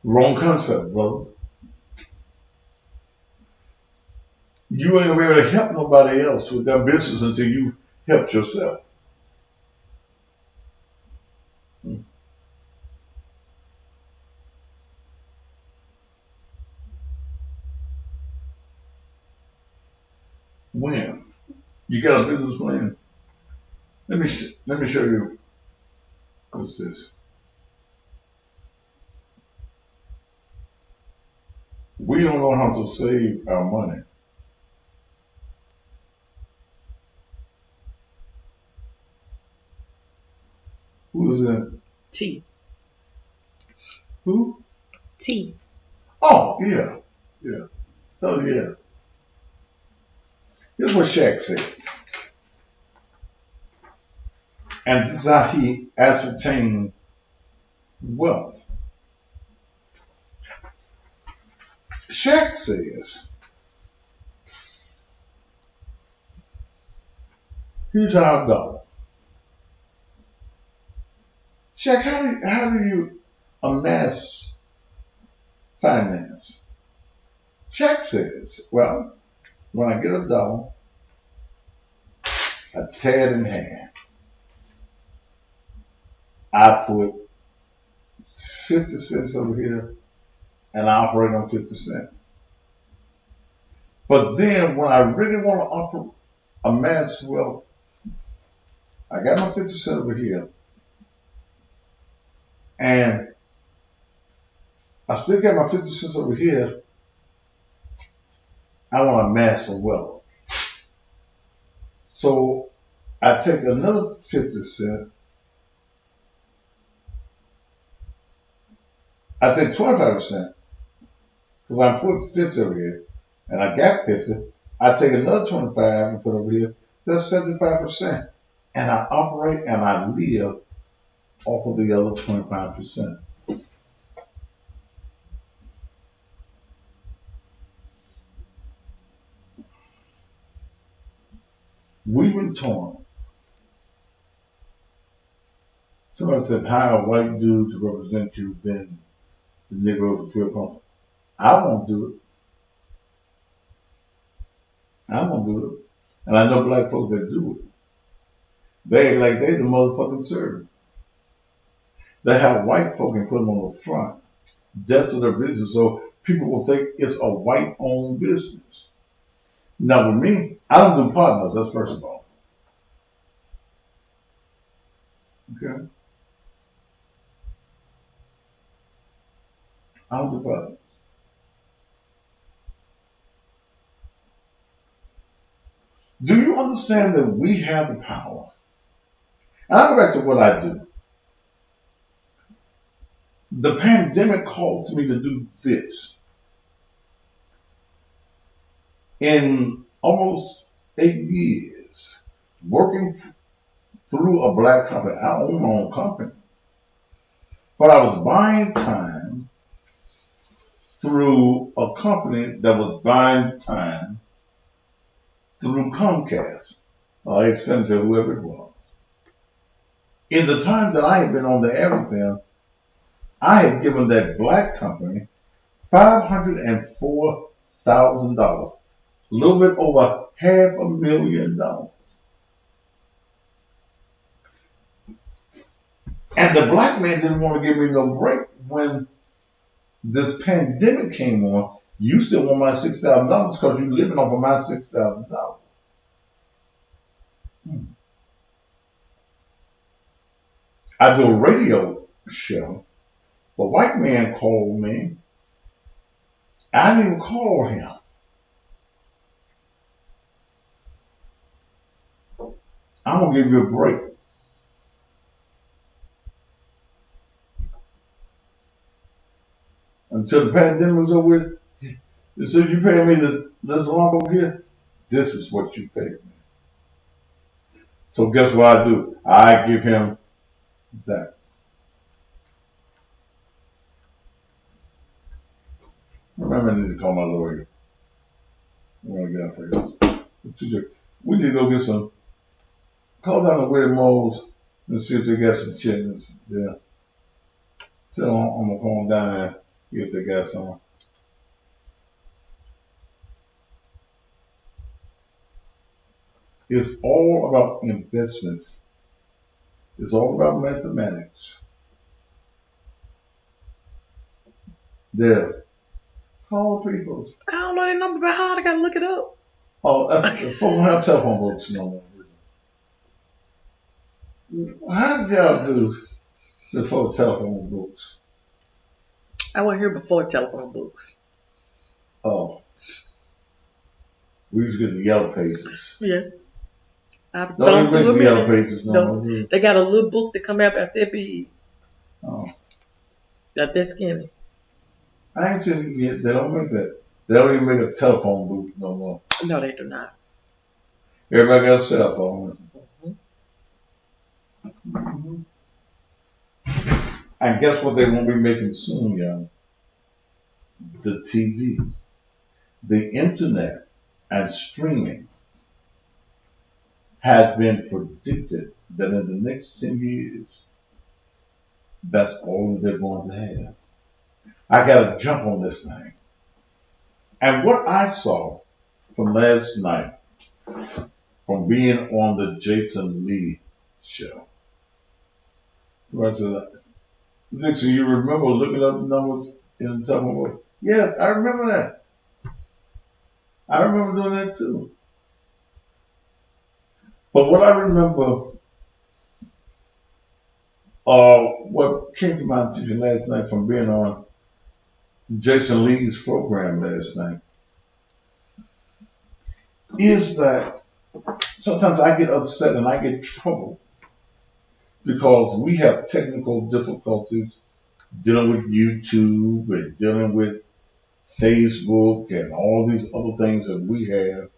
Wrong concept, brother. You ain't gonna be able to help nobody else with their business until you help yourself. When you got a business plan, let me show you. What's this? We don't know how to save our money. Who is that? T. Who? T. Oh, yeah. Yeah. Oh, yeah. Here's what Shaq said. And this is how he ascertained wealth. Shaq says, here's our dollar. Shaq, how do you amass finance? Shaq says, well, when I get a dollar, I tear it in half. I put 50 cents over here and I operate on 50 cents. But then when I really want to amass wealth, I got my 50 cents over here and I still got my 50 cents over here. I want to amass some wealth. So I take another 50 cents. I take 25% because I put 50 over here and I got 50. I take another 25 and put over here. That's 75%. And I operate and I live off of the other 25%. We've been torn. Somebody said, hire a white dude to represent you, then the Negroes will feel comfortable. I won't do it. I won't do it. And I know black folks that do it. They act like they the motherfucking servant. They have white folk and put them on the front. That's their business. So people will think it's a white-owned business. Now with me, I don't do partners. That's first of all. Okay, I don't do partners. Do you understand that we have the power? And I'll go back to what I do. The pandemic caused me to do this. In almost 8 years, working through a black company, I own my own company, but I was buying time through a company that was buying time through Comcast, or Xfinity, whoever it was. In the time that I had been on the air with them, I had given that black company $504,000, a little bit over $500,000. And the black man didn't want to give me no break when this pandemic came on. You still want my $6,000 because you're living off of my $6,000. I do a radio show. The white man called me. I didn't even call him. I'm going to give you a break. Until the pandemic was over with, they said, you pay me this lump over here, this is what you pay me. So guess what I do? I give him that. Remember, I need to call my lawyer. Well, yeah, I forget. We need to go get some. Call down to William Moles and see if they got some chitlins. Yeah. Tell them I'm gonna go on down there if they got some. It's all about investments. It's all about mathematics. Yeah. Call people. I don't know their number by heart. I gotta look it up. Oh, folks don't have telephone books no more. How did y'all do before telephone books? I wasn't here before telephone books. Oh, we used to get the yellow pages. Yes. I've Don't gone even make through a the yellow minute. pages no No. more. do They got a little book that come out after every Oh, that this skinny. I ain't seen it yet. They don't make that. They don't even make a telephone booth no more. No, they do not. Everybody got a cell phone. Mm-hmm. And guess what they won't be making soon, y'all? The TV, the internet, and streaming has been predicted that in the next 10 years, that's all that they're going to have. I got to jump on this thing. And what I saw from last night, from being on the Jason Lee show, I said, Nixon, you remember looking up numbers in the telephone book? Yes, I remember that. I remember doing that too. But what I remember, what came to my attention last night from being on Jason Lee's program last night, is that sometimes I get upset and I get trouble because we have technical difficulties dealing with YouTube and dealing with Facebook and all these other things that we have.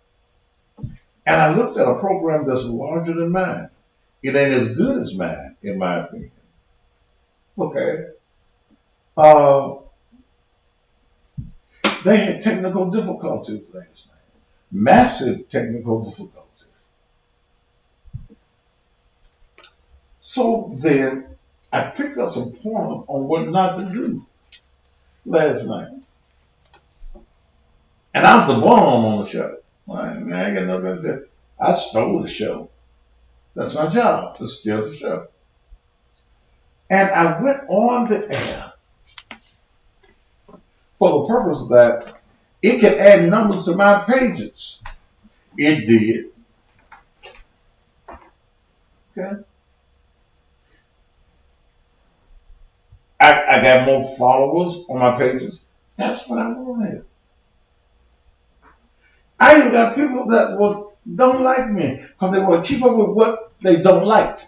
And I looked at a program that's larger than mine. It ain't as good as mine, in my opinion. Okay. They had technical difficulties last night. Massive technical difficulties. So then I picked up some pointers on what not to do last night. And I was the bomb on the show. I ain't got nothing to say. I stole the show. That's my job, to steal the show. And I went on the air for the purpose that it could add numbers to my pages. It did. Okay. I got more followers on my pages. That's what I wanted. I even got people that don't like me because they want to keep up with what they don't like.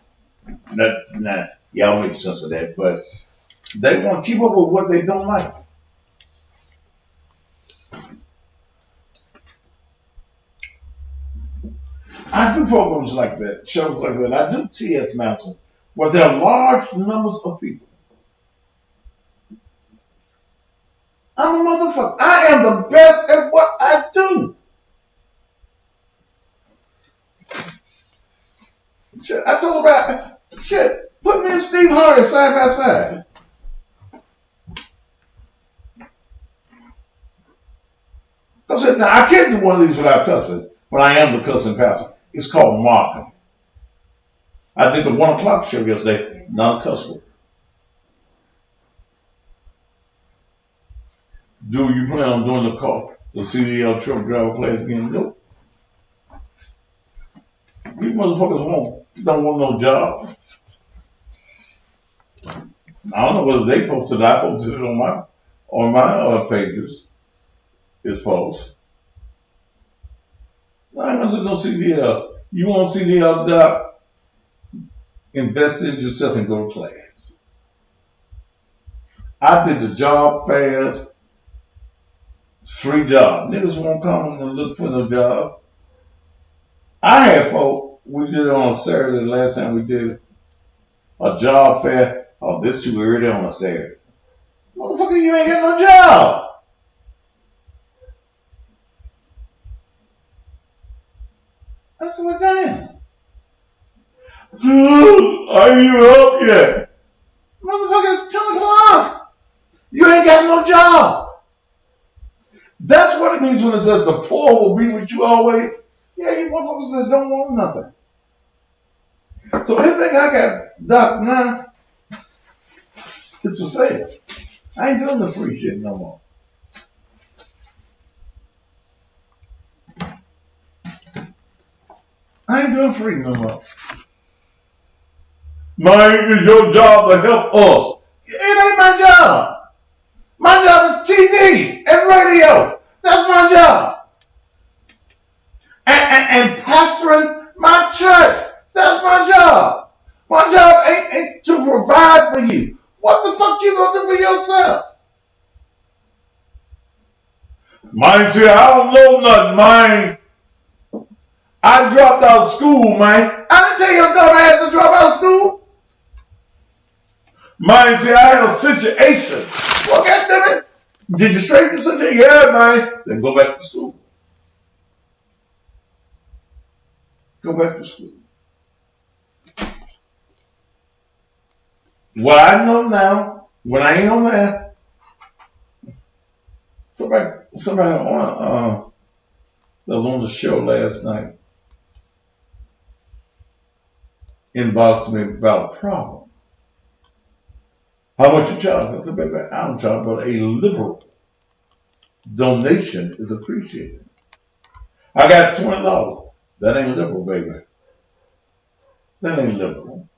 Nah, y'all make sense of that, but they want to keep up with what they don't like. I do programs like that, shows like that. I do T.S. Mountain, where there are large numbers of people. I'm a motherfucker. I am the best at what I do. Shit, I told about shit. Put me and Steve Harvey side by side. Now I can't do one of these without cussing. When I am the cussing pastor, it's called marketing. I did the 1 o'clock show yesterday, non-cuss word. Do you plan on doing the CDL truck driver class again? Nope. These motherfuckers don't want no job. I don't know whether they posted it. I posted it on my pages. It's false. I ain't gonna do no CDL. You want CDL doc? Invest in yourself and go to class. I did the job fairs, free job. Niggas won't come and look for no job. I had folk, we did it on a Saturday the last time we did a job fair. Oh, this too early on a Saturday. Motherfucker, you ain't got no job. Well, damn. Are you up yet? Motherfucker, it's 10 o'clock. You ain't got no job. That's what it means when it says the poor will be with you always. Yeah, you motherfuckers that don't want nothing. So everything I got stock now, it's for sale. I ain't doing the free shit no more. I ain't doing free no more. Mine is your job to help us. It ain't my job. My job is TV and radio. That's my job. And pastoring my church. That's my job. My job ain't to provide for you. What the fuck you gonna do for yourself? Mine said, I don't know nothing, mine. I dropped out of school, man. I didn't tell your dumb ass to drop out of school. Mine said, I had a situation. Well, goddammit. Did you straighten the situation? Yeah, man. Then go back to school. Go back to school. What I know now, when I ain't on there, somebody on that was on the show last night inboxed me about a problem. How much you charge? I said, baby, I don't charge, but a liberal donation is appreciated. I got $20. That ain't liberal, baby. That ain't liberal.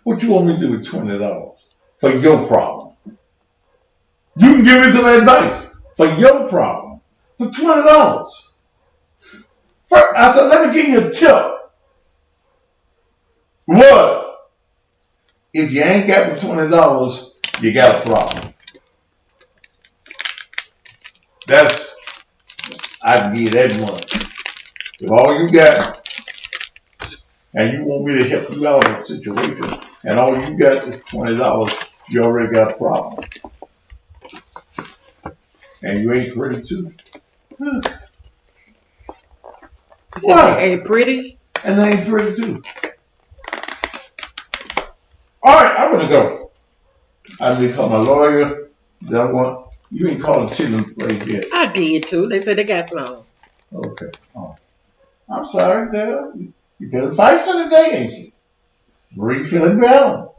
What you want me to do with $20 for your problem? You can give me some advice for your problem for $20. First, I said, let me give you a tip. What? If you ain't got the $20, you got a problem. I can give you that much. If all you got, and you want me to help you out of a situation, and all you got is $20, you already got a problem. And you ain't pretty too. You said they ain't pretty? And they ain't pretty too. Alright, I'm gonna go. I need to call my lawyer. You ain't called a chitlin place yet. I did too. They said they got some. Okay. Oh. I'm sorry, Dale. You feeling feisty today, ain't you? Marie feeling better.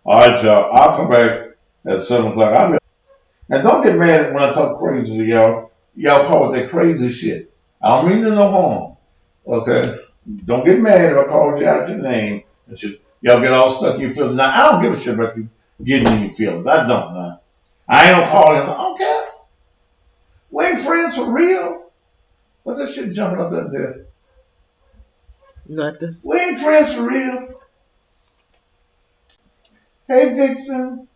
Alright, y'all. I'll come back at 7 o'clock. And don't get mad when I talk crazy to y'all. Y'all call it that crazy shit. I don't mean to no harm. Okay? Don't get mad if I call you out your name and shit. Y'all get all stuck in your feelings. Now, I don't give a shit about you getting in your feelings. I don't now. I ain't gonna call him. I don't care. We ain't friends for real. What's that shit jumping up there? Nothing. We ain't friends for real. Hey, Dixon.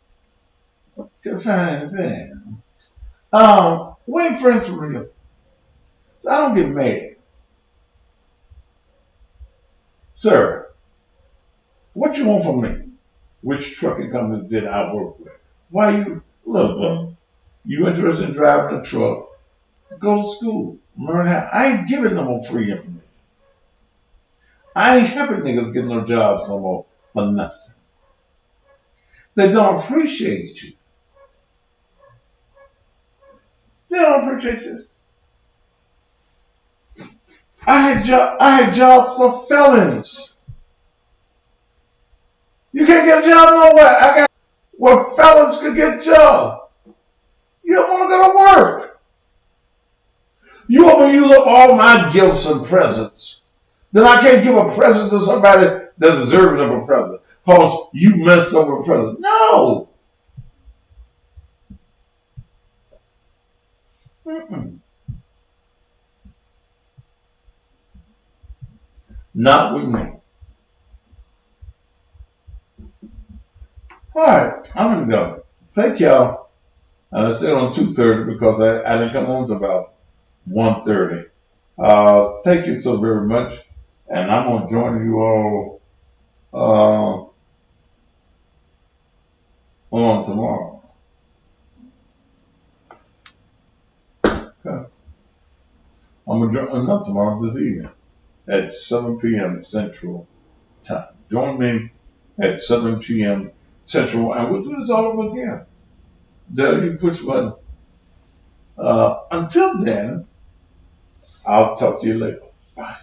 You're fine as hell. We ain't friends for real. So I don't get mad. Sir, what you want from me? Which trucking companies did I work with? Why you, look, you interested in driving a truck, go to school, learn how. I ain't giving no more free information. I ain't helping niggas get no jobs no more for nothing. They don't appreciate you. They don't appreciate you. I had jobs for felons. You can't get a job nowhere. I got where felons could get jobs. You don't want to go to work. You want me to use up all my gifts and presents. Then I can't give a present to somebody that's deserving of a present. Because you messed up with a present. No. Mm-mm. Not with me. Alright, I'm gonna go. Thank y'all. I stayed on 2:30 because I didn't come home to about 1:30. Thank you so very much. And I'm gonna join you all on tomorrow. Okay. not tomorrow, this evening at 7 p.m. Central Time. Join me at 7 p.m. Central, and we'll do this all over again. There, you can push a button. Until then, I'll talk to you later. Bye.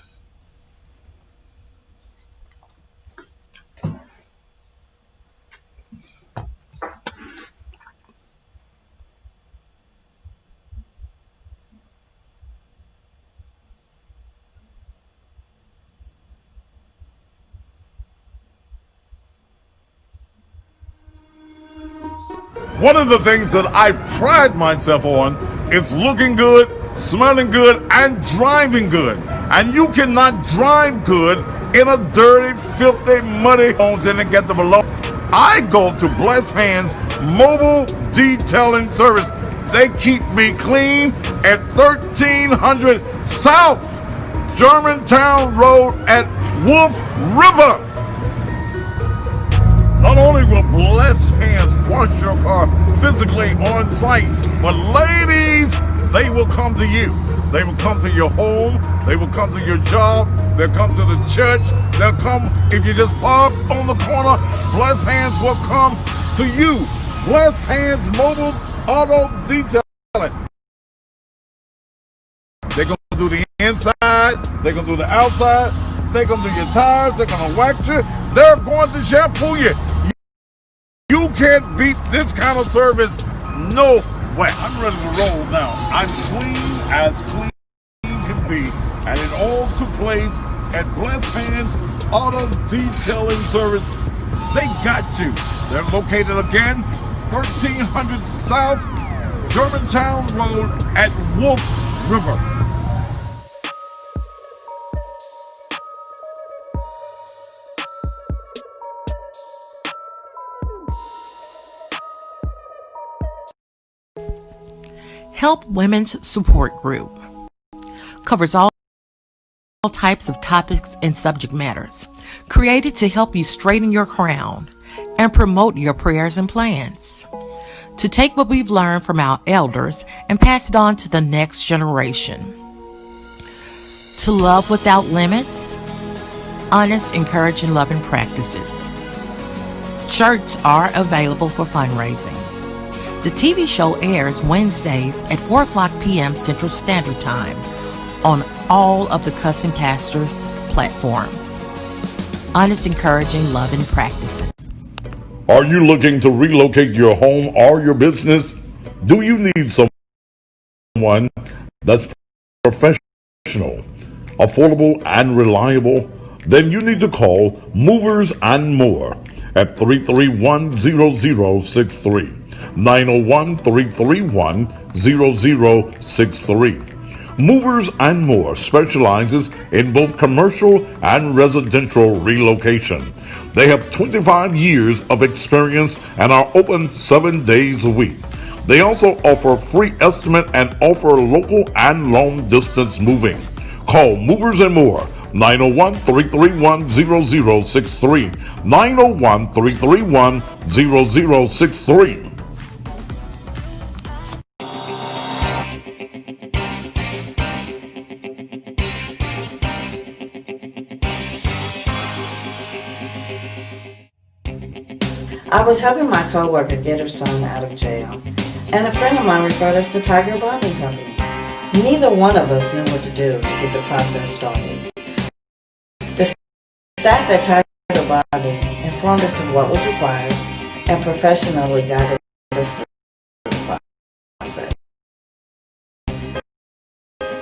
One of the things that I pride myself on is looking good, smelling good, and driving good. And you cannot drive good in a dirty, filthy, muddy homes and then get them alone. I go to Blessed Hands Mobile Detailing Service. They keep me clean at 1300 South Germantown Road at Wolf River. Not only will Blessed Hands wash your car physically on site, but ladies, they will come to you. They will come to your home. They will come to your job. They'll come to the church. They'll come if you just park on the corner. Blessed Hands will come to you. Blessed Hands Mobile Auto Detailing. They're going to do the inside. They're going to do the outside. They're going to do your tires. They're going to wax you. They're going to shampoo you. You can't beat this kind of service nowhere. I'm ready to roll now. I'm clean as clean can be. And it all took place at Blessed Hands Auto Detailing Service. They got you. They're located again, 1300 South Germantown Road at Wolf River. Help Women's Support Group covers all types of topics and subject matters, created to help you straighten your crown and promote your prayers and plans. To take what we've learned from our elders and pass it on to the next generation. To love without limits, honest, encouraging, loving practices. Shirts are available for fundraising. The TV show airs Wednesdays at 4 o'clock p.m. Central Standard Time on all of the Cuss and Pastor platforms. Honest, encouraging, loving, practicing. Are you looking to relocate your home or your business? Do you need someone that's professional, affordable, and reliable? Then you need to call Movers and More at 331-0063. 901-331-0063. Movers and More specializes in both commercial and residential relocation. They have 25 years of experience and are open 7 days a week. They also offer free estimate and offer local and long distance moving. Call Movers and More 901-331-0063. 901-331-0063. I was helping my coworker get her son out of jail, and a friend of mine referred us to Tiger Bonding Company. Neither one of us knew what to do to get the process started. The staff at Tiger Bonding informed us of what was required and professionally guided us through the process.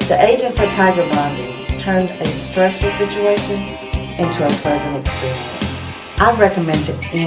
The agents at Tiger Bonding turned a stressful situation into a pleasant experience. I recommend to anyone